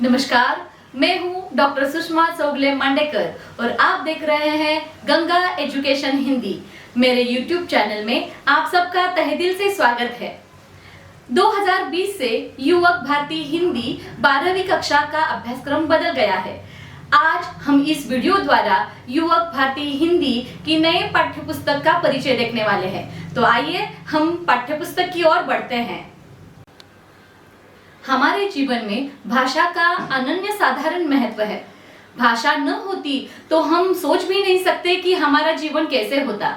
नमस्कार, मैं हूँ डॉक्टर सुषमा चौगले मांडेकर और आप देख रहे हैं गंगा एजुकेशन हिंदी। मेरे YouTube चैनल में आप सबका तहे दिल से स्वागत है। 2020 से युवक भारती हिंदी 12वीं कक्षा का अभ्यासक्रम बदल गया है। आज हम इस वीडियो द्वारा युवक भारती हिंदी की नए पाठ्यपुस्तक का परिचय देखने वाले हैं। तो आइए हम पाठ्यपुस्तक की ओर बढ़ते हैं। हमारे जीवन में भाषा का अनन्य साधारण महत्व है। भाषा न होती तो हम सोच भी नहीं सकते कि हमारा जीवन कैसे होता,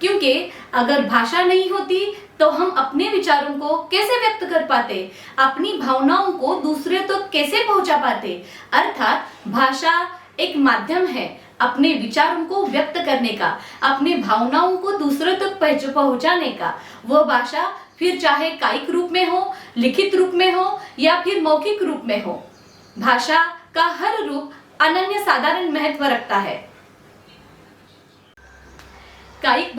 क्योंकि अगर भाषा नहीं होती तो हम अपने विचारों को कैसे व्यक्त कर पाते, अपनी भावनाओं को दूसरे तक कैसे पहुंचा पाते। अर्थात भाषा एक माध्यम है अपने विचारों को व्यक्त करने का, अपने भावनाओं को दूसरे तक पहुंचाने का। वह भाषा फिर चाहे कायिक रूप में हो, लिखित रूप में हो या फिर मौखिक रूप में हो, भाषा का हर रूप अनन्य साधारण महत्व रखता है। कायिक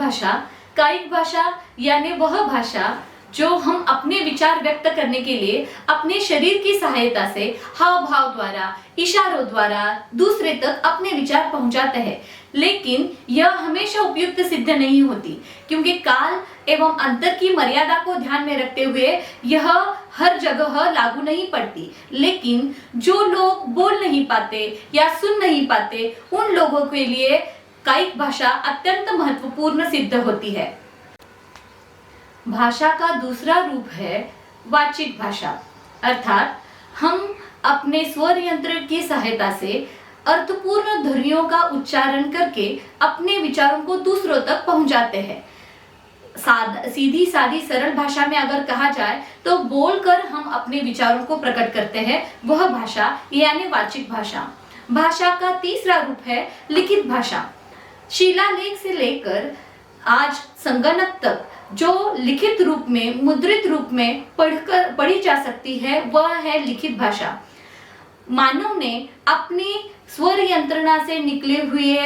भाषा यानी वह भाषा जो हम अपने विचार व्यक्त करने के लिए अपने शरीर की सहायता से हाव भाव द्वारा, इशारों द्वारा दूसरे तक अपने विचार पहुंचाते हैं। लेकिन यह हमेशा उपयुक्त सिद्ध नहीं होती, क्योंकि काल एवं अंतर की मर्यादा को ध्यान में रखते हुए यह हर जगह लागू नहीं पड़ती। लेकिन जो लोग बोल नहीं पाते या सुन नहीं पाते, उन लोगों के लिए कायिक भाषा अत्यंत महत्वपूर्ण सिद्ध होती है। भाषा का दूसरा रूप है वाचिक भाषा, अर्थात हम अपने स्वर यंत्र की सहायता से अर्थपूर्ण ध्वनियों का उच्चारण करके अपने विचारों को दूसरों तक पहुंचाते हैं। सीधी सादी सरल भाषा में अगर कहा जाए तो बोलकर हम अपने विचारों को प्रकट करते हैं, वह भाषा यानी वाचिक भाषा। भाषा का तीसरा रूप है लिखित भाषा। शिलालेख से लेकर आज संगणक तक जो लिखित रूप में, मुद्रित रूप में पढ़ी जा सकती है, वह है लिखित भाषा। मानव ने अपनी स्वर यंत्रणा से निकले हुए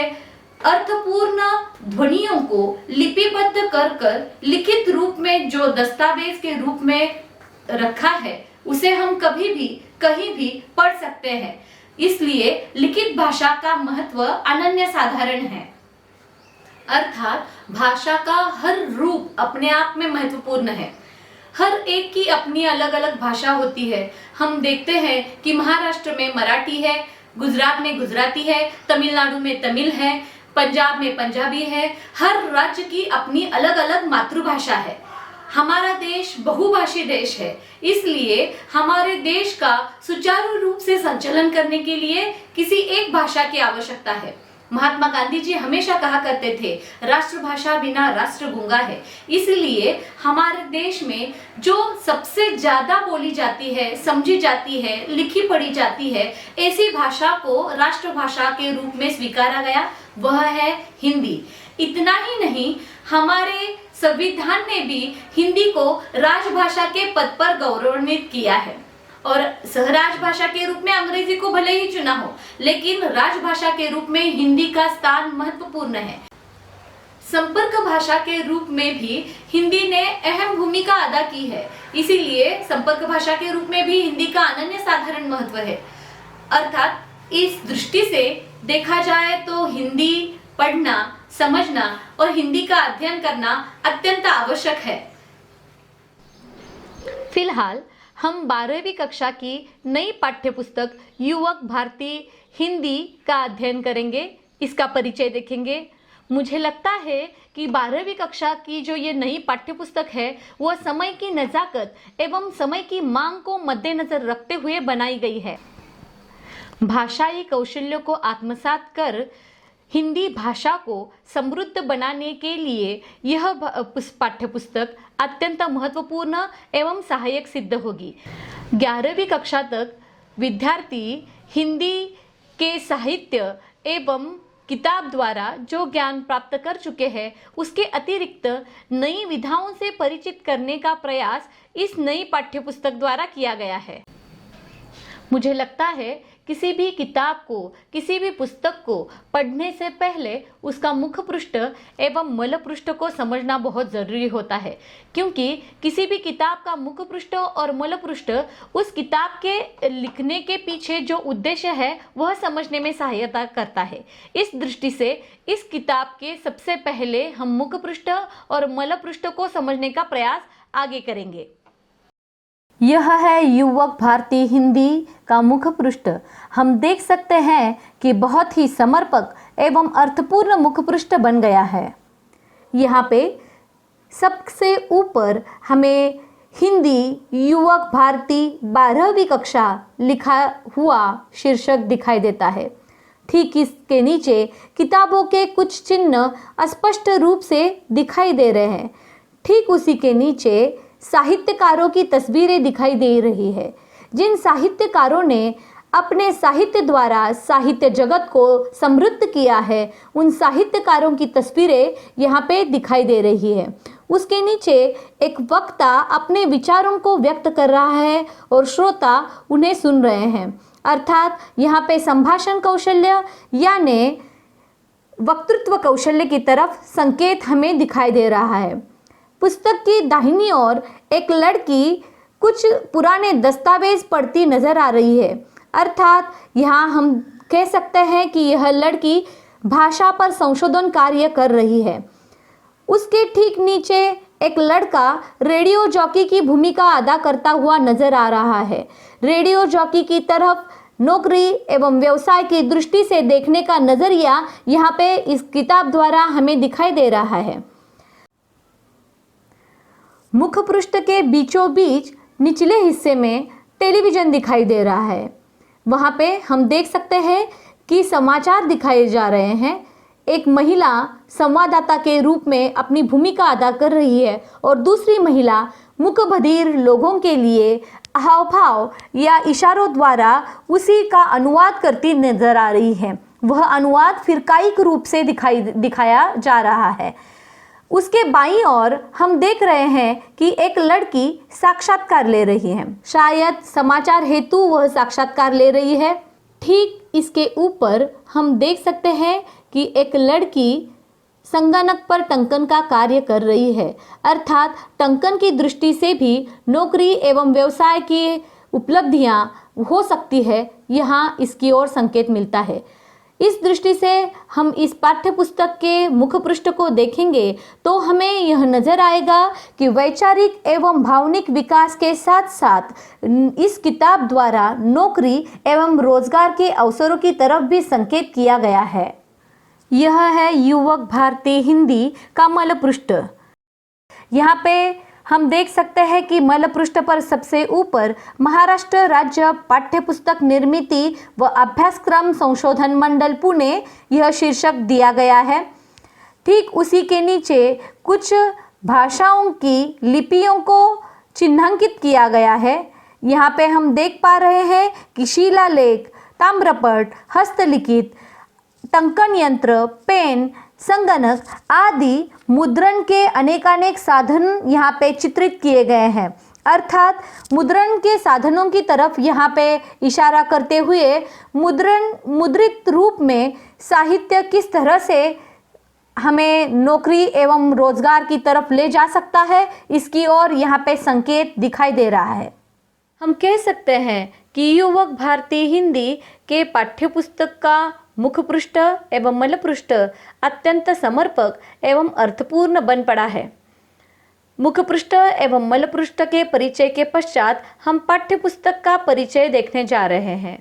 अर्थपूर्ण ध्वनियों को लिपिबद्ध कर लिखित रूप में जो दस्तावेज के रूप में रखा है, उसे हम कभी भी कहीं भी पढ़ सकते हैं। इसलिए लिखित भाषा का महत्व अनन्य साधारण है। अर्थात भाषा का हर रूप अपने आप में महत्वपूर्ण है। हर एक की अपनी अलग अलग भाषा होती है। हम देखते हैं कि महाराष्ट्र में मराठी है, गुजरात में गुजराती है, तमिलनाडु में तमिल है, पंजाब में पंजाबी है। हर राज्य की अपनी अलग अलग मातृभाषा है। हमारा देश बहुभाषी देश है, इसलिए हमारे देश का सुचारू रूप से संचालन करने के लिए किसी एक भाषा की आवश्यकता है। महात्मा गांधी जी हमेशा कहा करते थे, राष्ट्रभाषा बिना राष्ट्र गूंगा है। इसलिए हमारे देश में जो सबसे ज्यादा बोली जाती है, समझी जाती है, लिखी पढ़ी जाती है, ऐसी भाषा को राष्ट्रभाषा के रूप में स्वीकारा गया, वह है हिंदी। इतना ही नहीं, हमारे संविधान ने भी हिंदी को राजभाषा के पद पर गौरवान्वित किया है और सहराज भाषा के रूप में अंग्रेजी को भले ही चुना हो, लेकिन राजभाषा के रूप में हिंदी का स्थान महत्वपूर्ण है। संपर्क भाषा के रूप में भी हिंदी ने अहम भूमिका अदा की है, इसीलिए संपर्क भाषा के रूप में भी हिंदी का अनन्य साधारण महत्व है। अर्थात इस दृष्टि से देखा जाए तो हिंदी पढ़ना, समझना और हिंदी का अध्ययन करना अत्यंत आवश्यक है। फिलहाल हम 12वीं कक्षा की नई पाठ्यपुस्तक युवक भारती हिंदी का अध्ययन करेंगे, इसका परिचय देखेंगे। मुझे लगता है कि 12वीं कक्षा की जो ये नई पाठ्यपुस्तक है, वह समय की नज़ाकत एवं समय की मांग को मद्देनजर रखते हुए बनाई गई है। भाषाई कौशल्यों को आत्मसात कर हिंदी भाषा को समृद्ध बनाने के लिए यह पाठ्यपुस्तक अत्यंत महत्वपूर्ण एवं सहायक सिद्ध होगी। 11वीं कक्षा तक विद्यार्थी हिंदी के साहित्य एवं किताब द्वारा जो ज्ञान प्राप्त कर चुके हैं, उसके अतिरिक्त नई विधाओं से परिचित करने का प्रयास इस नई पाठ्यपुस्तक द्वारा किया गया है। मुझे लगता है किसी भी किताब को, किसी भी पुस्तक को पढ़ने से पहले उसका मुख पृष्ठ एवं मल पृष्ठ को समझना बहुत ज़रूरी होता है, क्योंकि किसी भी किताब का मुख पृष्ठ और मल पृष्ठ उस किताब के लिखने के पीछे जो उद्देश्य है वह समझने में सहायता करता है। इस दृष्टि से इस किताब के सबसे पहले हम मुख पृष्ठ और मल पृष्ठ को समझने का प्रयास आगे करेंगे। यह है युवक भारती हिंदी का मुख पृष्ठ। हम देख सकते हैं कि बहुत ही समर्पक एवं अर्थपूर्ण मुख पृष्ठ बन गया है। यहाँ पे सबसे ऊपर हमें हिंदी युवक भारती 12वीं कक्षा लिखा हुआ शीर्षक दिखाई देता है। ठीक इसके नीचे किताबों के कुछ चिन्ह स्पष्ट रूप से दिखाई दे रहे हैं। ठीक उसी के नीचे साहित्यकारों की तस्वीरें दिखाई दे रही है, जिन साहित्यकारों ने अपने साहित्य द्वारा साहित्य जगत को समृद्ध किया है, उन साहित्यकारों की तस्वीरें यहाँ पे दिखाई दे रही है। उसके नीचे एक वक्ता अपने विचारों को व्यक्त कर रहा है और श्रोता उन्हें सुन रहे हैं, अर्थात यहाँ पे संभाषण कौशल्य यानी वक्तृत्व कौशल्य की तरफ संकेत हमें दिखाई दे रहा है। पुस्तक की दाहिनी ओर एक लड़की कुछ पुराने दस्तावेज पढ़ती नजर आ रही है, अर्थात यहाँ हम कह सकते हैं कि यह लड़की भाषा पर संशोधन कार्य कर रही है। उसके ठीक नीचे एक लड़का रेडियो जॉकी की भूमिका अदा करता हुआ नजर आ रहा है। रेडियो जॉकी की तरफ नौकरी एवं व्यवसाय की दृष्टि से देखने का नजरिया यहाँ पे इस किताब द्वारा हमें दिखाई दे रहा है। मुख पृष्ठ के बीचों बीच निचले हिस्से में टेलीविज़न दिखाई दे रहा है। वहाँ पे हम देख सकते हैं कि समाचार दिखाए जा रहे हैं। एक महिला संवाददाता के रूप में अपनी भूमिका अदा कर रही है और दूसरी महिला मूकबधिर लोगों के लिए हाव भाव या इशारों द्वारा उसी का अनुवाद करती नजर आ रही है। वह अनुवाद फिर कायिक रूप से दिखाया जा रहा है। उसके बाईं ओर हम देख रहे हैं कि एक लड़की साक्षात्कार ले रही है। शायद समाचार हेतु वह साक्षात्कार ले रही है। ठीक इसके ऊपर हम देख सकते हैं कि एक लड़की संगणक पर टंकन का कार्य कर रही है, अर्थात टंकन की दृष्टि से भी नौकरी एवं व्यवसाय की उपलब्धियां हो सकती है, यहाँ इसकी ओर संकेत मिलता है। इस दृष्टि से हम इस पाठ्य पुस्तक के मुख पृष्ठ को देखेंगे तो हमें यह नजर आएगा कि वैचारिक एवं भावनिक विकास के साथ साथ इस किताब द्वारा नौकरी एवं रोजगार के अवसरों की तरफ भी संकेत किया गया है। यह है युवक भारती हिंदी का मल पृष्ठ। यहाँ पे हम देख सकते हैं कि मल पृष्ठ पर सबसे ऊपर महाराष्ट्र राज्य पाठ्यपुस्तक निर्मिति व अभ्यासक्रम संशोधन मंडल पुणे यह शीर्षक दिया गया है। ठीक उसी के नीचे कुछ भाषाओं की लिपियों को चिन्हांकित किया गया है। यहाँ पे हम देख पा रहे हैं कि शिलालेख, ताम्रपट, हस्तलिखित, टंकन यंत्र, पेन, संगणक आदि मुद्रण के अनेकानेक साधन यहाँ पे चित्रित किए गए हैं, अर्थात मुद्रण के साधनों की तरफ यहाँ पे इशारा करते हुए मुद्रित रूप में साहित्य किस तरह से हमें नौकरी एवं रोजगार की तरफ ले जा सकता है, इसकी ओर यहाँ पे संकेत दिखाई दे रहा है। हम कह सकते हैं कि युवक भारती हिंदी के पाठ्यपुस्तक का मुख पृष्ठ एवं मल पृष्ठ अत्यंत समर्पक एवं अर्थपूर्ण बन पड़ा है। मुख पृष्ठ एवं मल पृष्ठ के परिचय के पश्चात हम पाठ्यपुस्तक का परिचय देखने जा रहे हैं।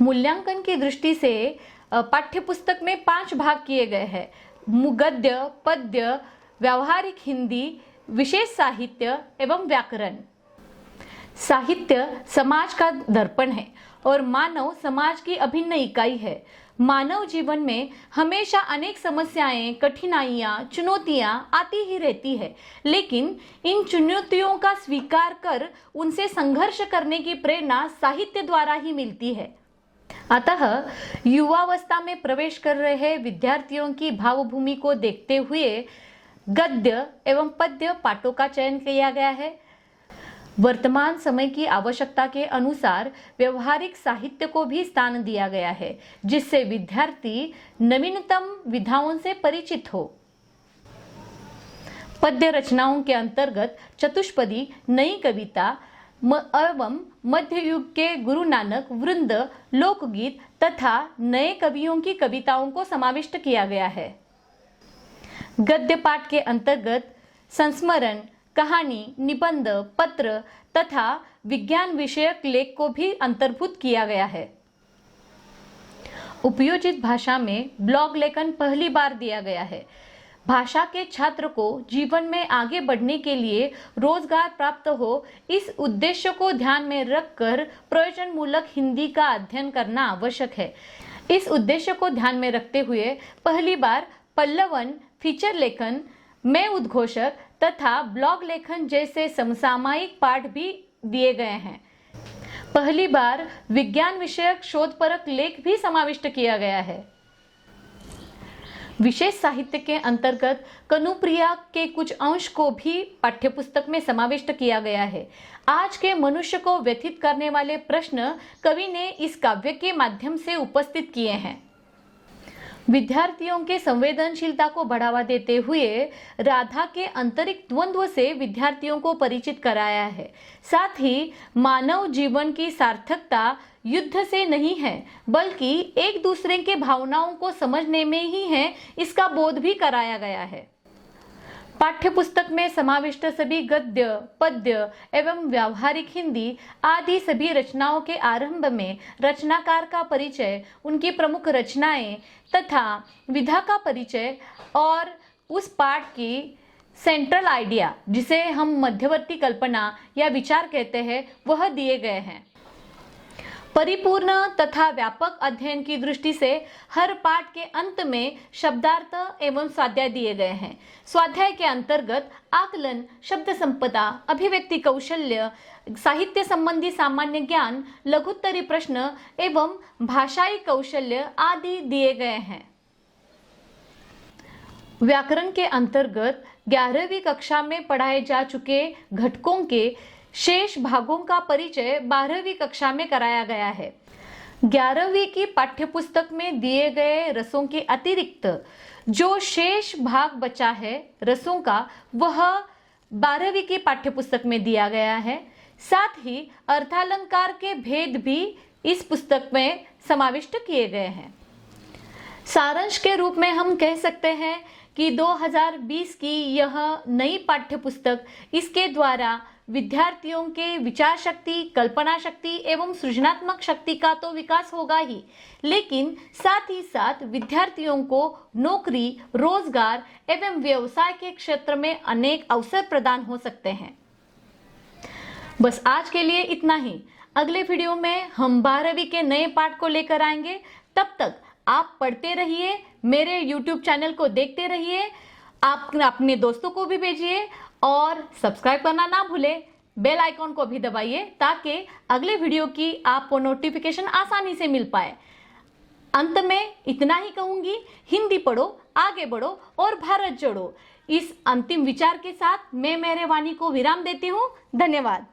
मूल्यांकन की दृष्टि से पाठ्यपुस्तक में 5 भाग किए गए हैं। गद्य, पद्य, व्यावहारिक हिंदी, विशेष साहित्य एवं व्याकरण। साहित्य समाज का दर्पण है और मानव समाज की अभिन्न इकाई है। मानव जीवन में हमेशा अनेक समस्याएं, कठिनाइयां, चुनौतियां आती ही रहती है, लेकिन इन चुनौतियों का स्वीकार कर उनसे संघर्ष करने की प्रेरणा साहित्य द्वारा ही मिलती है। अतः युवावस्था में प्रवेश कर रहे विद्यार्थियों की भावभूमि को देखते हुए गद्य एवं पद्य पाठों का चयन किया गया है। वर्तमान समय की आवश्यकता के अनुसार व्यवहारिक साहित्य को भी स्थान दिया गया है, जिससे विद्यार्थी नवीनतम विधाओं से परिचित हो। पद्य रचनाओं के अंतर्गत चतुष्पदी, नई कविता एवं मध्य युग के गुरु नानक वृंद, लोकगीत तथा नए कवियों की कविताओं को समाविष्ट किया गया है। गद्य पाठ के अंतर्गत संस्मरण, कहानी, निबंध, पत्र तथा विज्ञान विषयक लेख को भी अंतर्भूत किया गया है। उपयोजित भाषा में ब्लॉग लेखन पहली बार दिया गया है। भाषा के छात्र को जीवन में आगे बढ़ने के लिए रोजगार प्राप्त हो, इस उद्देश्य को ध्यान में रखकर प्रयोजनमूलक हिंदी का अध्ययन करना आवश्यक है। इस उद्देश्य को ध्यान में रखते हुए पहली बार पल्लवन, फीचर लेखन, में उद्घोषक तथा ब्लॉग लेखन जैसे समसामयिक पाठ भी दिए गए हैं। पहली बार विज्ञान विषयक शोधपरक लेख भी समाविष्ट किया गया है। विशेष साहित्य के अंतर्गत कनुप्रिया के अंश अंश को भी पाठ्यपुस्तक में समाविष्ट किया गया है। आज के मनुष्य को व्यथित करने वाले प्रश्न कवि ने इस काव्य के माध्यम से उपस्थित किए हैं। विद्यार्थियों के संवेदनशीलता को बढ़ावा देते हुए राधा के आंतरिक द्वंद्व से विद्यार्थियों को परिचित कराया है। साथ ही मानव जीवन की सार्थकता युद्ध से नहीं है, बल्कि एक दूसरे के भावनाओं को समझने में ही है, इसका बोध भी कराया गया है। पाठ्यपुस्तक में समाविष्ट सभी गद्य, पद्य एवं व्यावहारिक हिंदी आदि सभी रचनाओं के आरंभ में रचनाकार का परिचय, उनकी प्रमुख रचनाएं तथा विधा का परिचय और उस पाठ की सेंट्रल आइडिया, जिसे हम मध्यवर्ती कल्पना या विचार कहते हैं, वह दिए गए हैं। परिपूर्ण तथा व्यापक अध्ययन की दृष्टि से हर पाठ के अंत में शब्दार्थ एवं स्वाध्याय दिए गए हैं। स्वाध्याय के अंतर्गत आकलन, शब्द संपदा, अभिव्यक्ति कौशल्य, साहित्य संबंधी सामान्य ज्ञान, लघुत्तरी प्रश्न एवं भाषाई कौशल्य आदि दिए गए हैं। व्याकरण के अंतर्गत 11वीं कक्षा में पढ़ाए जा चुके घटकों के शेष भागों का परिचय 12वीं कक्षा में कराया गया है। 11वीं की पाठ्यपुस्तक में दिए गए रसों के अतिरिक्त जो शेष भाग बचा है रसों का, वह 12वीं की पाठ्यपुस्तक में दिया गया है। साथ ही अर्थालंकार के भेद भी इस पुस्तक में समाविष्ट किए गए हैं। सारांश के रूप में हम कह सकते हैं कि 2020 की यह नई पाठ्यपुस्तक, इसके द्वारा विद्यार्थियों के विचार शक्ति, कल्पना शक्ति एवं सृजनात्मक शक्ति का तो विकास होगा ही, लेकिन साथ ही साथ विद्यार्थियों को नौकरी, रोजगार एवं व्यवसाय के क्षेत्र में अनेक अवसर प्रदान हो सकते हैं। बस आज के लिए इतना ही। अगले वीडियो में हम 12वीं के नए पाठ को लेकर आएंगे। तब तक आप पढ़ते रहिए, मेरे YouTube चैनल को देखते रहिए, आप अपने दोस्तों को भी भेजिए और सब्सक्राइब करना ना भूलें। बेल आइकॉन को भी दबाइए ताकि अगले वीडियो की आपको नोटिफिकेशन आसानी से मिल पाए। अंत में इतना ही कहूंगी, हिंदी पढ़ो, आगे बढ़ो और भारत जोड़ो। इस अंतिम विचार के साथ मैं मेरे वाणी को विराम देती हूँ। धन्यवाद।